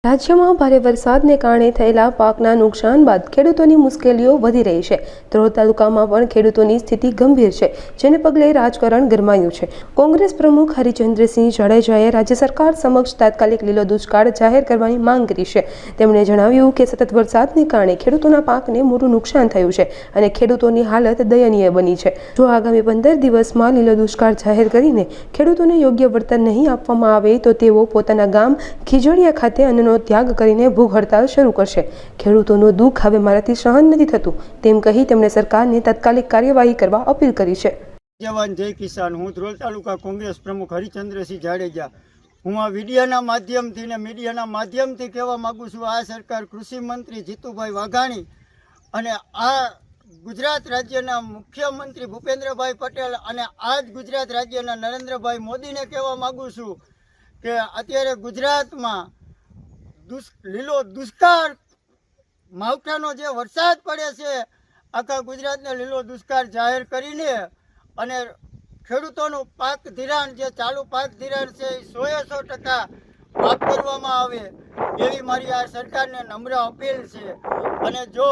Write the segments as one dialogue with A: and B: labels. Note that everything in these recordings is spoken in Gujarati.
A: રાજ્યમાં ભારે વરસાદને કારણે થયેલા પાકના નુકસાન બાદ ખેડૂતોની મુશ્કેલીઓ વધી રહી છે। ધ્રોલ તાલુકામાં પણ ખેડૂતોની સ્થિતિ ગંભીર છે, જેને પગલે રાજકારણ ગરમાયું છે। કોંગ્રેસ પ્રમુખ હરિચંદ્રસિંહ જાડેજાએ રાજ્ય સરકાર સમક્ષ તાત્કાલિક લીલો દુષ્કાળ જાહેર કરવાની માંગ કરી છે। તેમણે જણાવ્યું કે સતત વરસાદને કારણે ખેડૂતોના પાકને મોટું નુકસાન થયું છે અને ખેડૂતોની હાલત દયનીય બની છે। જો આગામી 15 દિવસમાં લીલો દુષ્કાળ જાહેર કરીને ખેડૂતોને યોગ્ય વળતર નહીં આપવામાં આવે તો તેઓ પોતાના ગામ ખીજડીયા ખાતે અન્નનો ત્યાગ કરીને ભૂખ હડતાલ શરૂ કરશે। ખેડૂતોનું દુઃખ હવે મારાથી સહન નથી થતું તેમ કહી તેમણે સરકારને તાત્કાલિક કાર્યવાહી કરવા અપીલ કરી છે।
B: જવાન જય કિસાન। હું ધ્રોલ તાલુકા કોંગ્રેસ પ્રમુખ હરિચંદ્રસિંહ જાડેજા। હું આ વિડીયોના માધ્યમથી ને મીડિયાના માધ્યમથી કહેવા માગું છું, આ સરકાર કૃષિ મંત્રી જીતુભાઈ વાઘાણી અને આ ગુજરાત રાજ્યના મુખ્યમંત્રી ભૂપેન્દ્રભાઈ પટેલ અને આ જ ગુજરાત રાજ્યના નરેન્દ્રભાઈ મોદીને કહેવા માગું છું કે અત્યારે ગુજરાતમાં લીલો દુષ્કાળ માવઠાનો જે વરસાદ પડે છે, આખા ગુજરાતને લીલો દુષ્કાળ જાહેર કરીને અને ખેડૂતોનું પાક ધિરાણ જે ચાલુ પાક ધિરાણ છે એ 100% માફ કરવામાં આવે એવી મારી આ સરકારને નમ્ર અપીલ છે। અને જો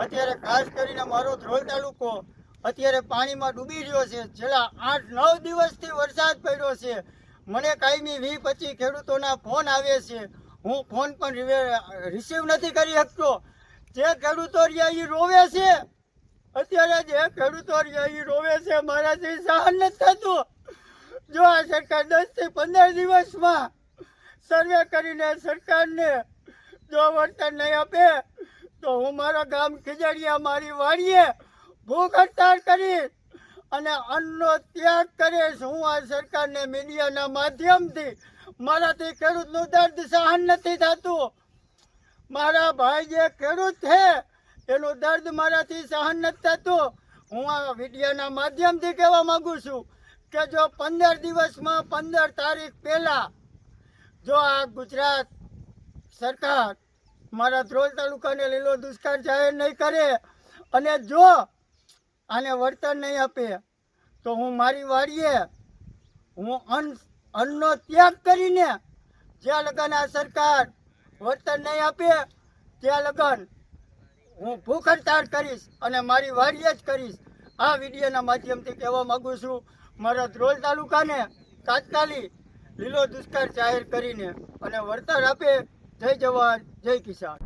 B: અત્યારે ખાસ કરીને મારો ધ્રોલ તાલુકો અત્યારે પાણીમાં ડૂબી રહ્યો છે, છેલ્લા 8-9 દિવસથી વરસાદ પડ્યો છે। મને કાયમી 20-25 ખેડૂતોના ફોન આવે છે, હું ફોન પણ રિસીવ નથી કરી શકતો। જે ખેડૂતો રહ્યા એ રોવે છે, અત્યારે જે ખેડૂતો રહ્યા એ રોવે છે, મારાથી સહન નથી થતું। જો આ સરકાર 10 થી 15 દિવસમાં સર્વે કરીને સરકારને જો વળતર નહીં આપે તો હું મારા ગામ ખીજડીયા મારી વાડીએ ભૂખ હડતાળ કરીશ અને અન્નનો ત્યાગ કરીશ। હું આ સરકારને મીડિયાના માધ્યમથી મારાથી ખેડૂતનું દર્દ સહન નથી થતું। મારા ભાઈ જે ખેડૂત છે એનું દર્દ મારાથી સહન નથી થતું। હું આ વિડીયોના માધ્યમથી કહેવા માગું છું કે જો 15 દિવસમાં 15 તારીખ પહેલાં જો આ ગુજરાત સરકાર મારા ધ્રોલ તાલુકાને લીલો દુષ્કાળ જાહેર નહીં કરે અને જો આને વળતર નહીં આપે તો હું મારી વાડીએ હું અન્નનો ત્યાગ કરીને જ્યાં લગન આ સરકાર વળતર નહીં આપે ત્યાં લગન હું ભૂખ હડતાળ કરીશ અને મારી વાડીએ જ કરીશ। આ વિડીયોના માધ્યમથી કહેવા માગું છું, મારા ધ્રોલ તાલુકાને તાત્કાલિક લીલો દુષ્કાળ જાહેર કરીને અને વળતર આપે। જય જવાન જય કિસાન।